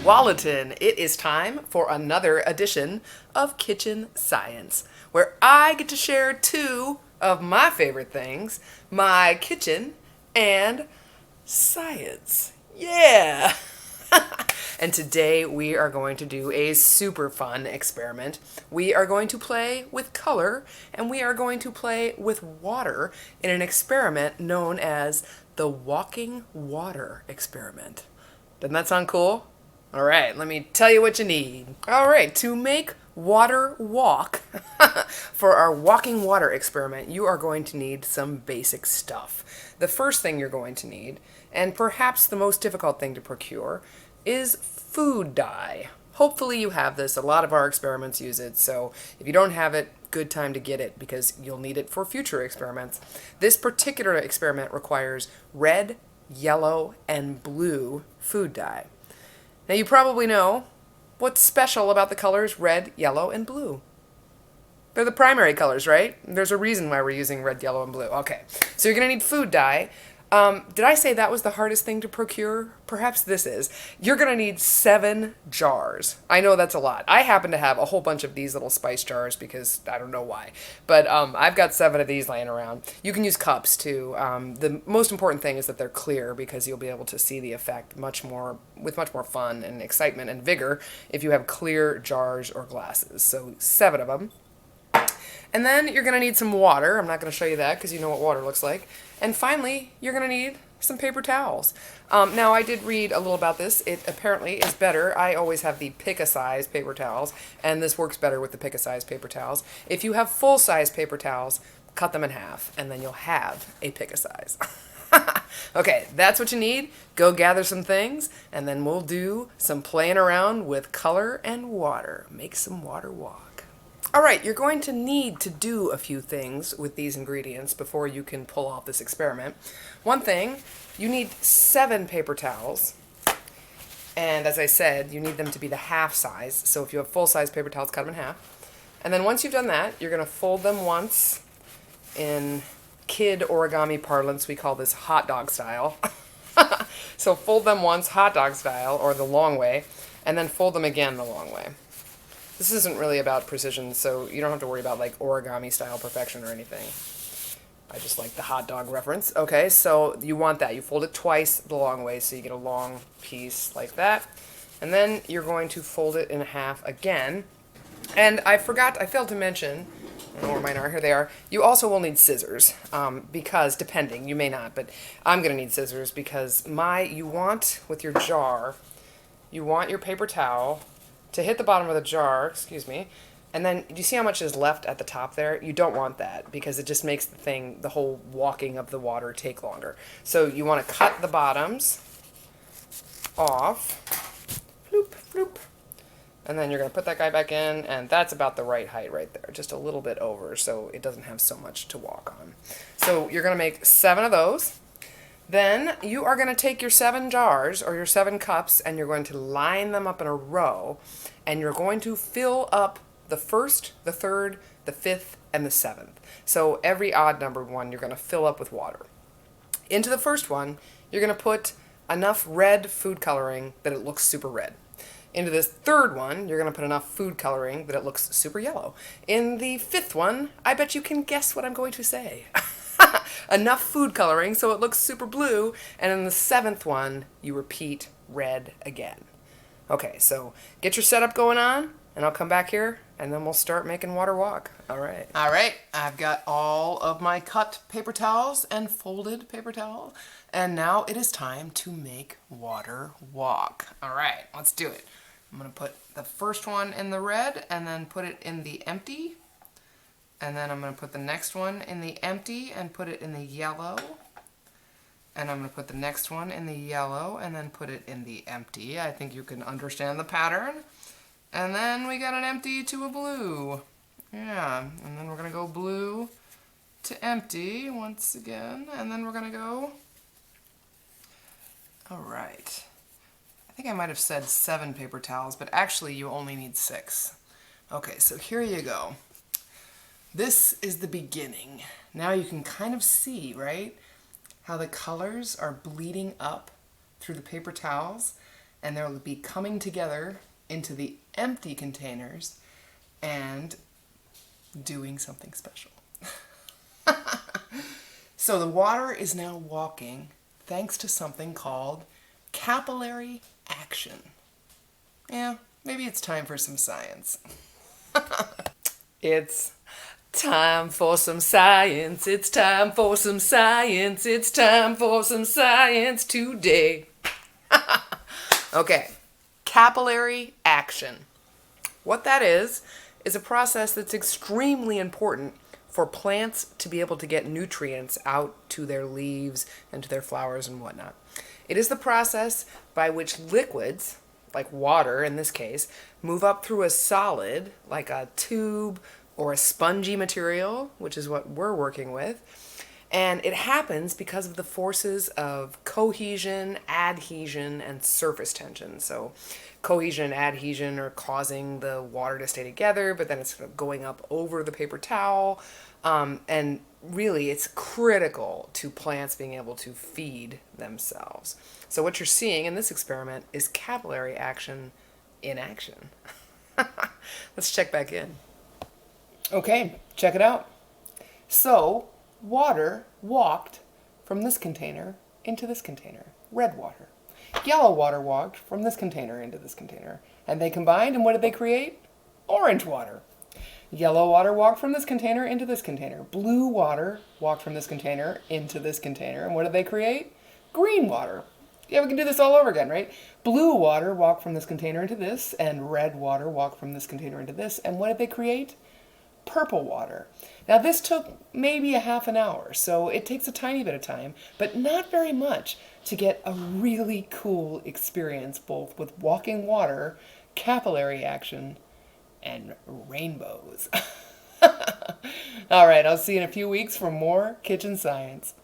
Wallaton, it is time for another edition of Kitchen Science, where I get to share two of my favorite things, my kitchen and science. Yeah! And today we are going to do a super fun experiment. We are going to play with color and we are going to play with water in an experiment known as the walking water experiment. Doesn't that sound cool? All right, let me tell you what you need. All right, to make water walk for our walking water experiment, you are going to need some basic stuff. The first thing you're going to need, and perhaps the most difficult thing to procure, is food dye. Hopefully you have this. A lot of our experiments use it, so if you don't have it, good time to get it because you'll need it for future experiments. This particular experiment requires red, yellow, and blue food dye. Now you probably know what's special about the colors red, yellow, and blue. They're the primary colors, right? There's a reason why we're using red, yellow, and blue. Okay, so you're going to need food dye. Did I say that was the hardest thing to procure? Perhaps this is. You're going to need 7 jars. I know that's a lot. I happen to have a whole bunch of these little spice jars because I don't know why. But I've got 7 of these laying around. You can use cups too. The most important thing is that they're clear because you'll be able to see the effect with much more fun and excitement and vigor if you have clear jars or glasses. So 7 of them. And then you're going to need some water. I'm not going to show you that because you know what water looks like. And finally, you're going to need some paper towels. Now, I did read a little about this. It apparently is better. I always have the pick-a-size paper towels, and this works better with the pick-a-size paper towels. If you have full-size paper towels, cut them in half, and then you'll have a pick-a-size. Okay, that's what you need. Go gather some things, and then we'll do some playing around with color and water. Make some water walk. All right, you're going to need to do a few things with these ingredients before you can pull off this experiment. One thing, you need 7 paper towels. And as I said, you need them to be the half size. So if you have full-size paper towels, cut them in half. And then once you've done that, you're going to fold them once. In kid origami parlance, we call this hot dog style. So fold them once, hot dog style, or the long way, and then fold them again the long way. This isn't really about precision, so you don't have to worry about like origami style perfection or anything. I just like the hot dog reference. Okay, so you want that. You fold it twice the long way so you get a long piece like that. And then you're going to fold it in half again. And I failed to mention, I don't know where mine are, here they are. You also will need scissors, because depending, you may not, but I'm going to need scissors because you want your paper towel to hit the bottom of the jar, and then do you see how much is left at the top there? You don't want that because it just makes the whole walking of the water take longer. So you want to cut the bottoms off, bloop, bloop, and then you're going to put that guy back in, and that's about the right height right there, just a little bit over so it doesn't have so much to walk on. So you're going to make 7 of those. Then you are going to take your 7 jars or your 7 cups and you're going to line them up in a row and you're going to fill up the first, the third, the fifth, and the 7th. So every odd numbered one you're going to fill up with water. Into the first one, you're going to put enough red food coloring that it looks super red. Into this third one, you're going to put enough food coloring that it looks super yellow. In the 5th one, I bet you can guess what I'm going to say. Enough food coloring so it looks super blue, and in the 7th one, you repeat red again. Okay, so get your setup going on, and I'll come back here, and then we'll start making water walk. All right, I've got all of my cut paper towels and folded paper towel, and now it is time to make water walk. All right, let's do it. I'm going to put the first one in the red, and then put it in the empty. And then I'm going to put the next one in the empty and put it in the yellow. And I'm going to put the next one in the yellow and then put it in the empty. I think you can understand the pattern. And then we got an empty to a blue. Yeah, and then we're going to go blue to empty once again. And then we're going to go... All right. I think I might have said 7 paper towels, but actually you only need 6. Okay, so here you go. This is the beginning. Now you can kind of see, right, how the colors are bleeding up through the paper towels. and they'll be coming together into the empty containers and doing something special. So the water is now walking thanks to something called capillary action. Yeah, maybe it's time for some science. It's time for some science. It's time for some science. It's time for some science today. Okay, capillary action. What that is a process that's extremely important for plants to be able to get nutrients out to their leaves and to their flowers and whatnot. It is the process by which liquids, like water in this case, move up through a solid, like a tube or a spongy material, which is what we're working with. And it happens because of the forces of cohesion, adhesion, and surface tension. So cohesion and adhesion are causing the water to stay together, but then it's sort of going up over the paper towel. And really, it's critical to plants being able to feed themselves. So what you're seeing in this experiment is capillary action in action. Let's check back in. Okay, check it out. So water walked from this container into this container, red water. Yellow water walked from this container into this container, and they combined, and what did they create? Orange water. Yellow water walked from this container into this container. Blue water walked from this container into this container, and what did they create? Green water. Yeah, we can do this all over again, right? Blue water walked from this container into this, and red water walked from this container into this, and what did they create? Purple water. Now this took maybe a half an hour, so it takes a tiny bit of time, but not very much to get a really cool experience both with walking water, capillary action, and rainbows. All right, I'll see you in a few weeks for more kitchen science.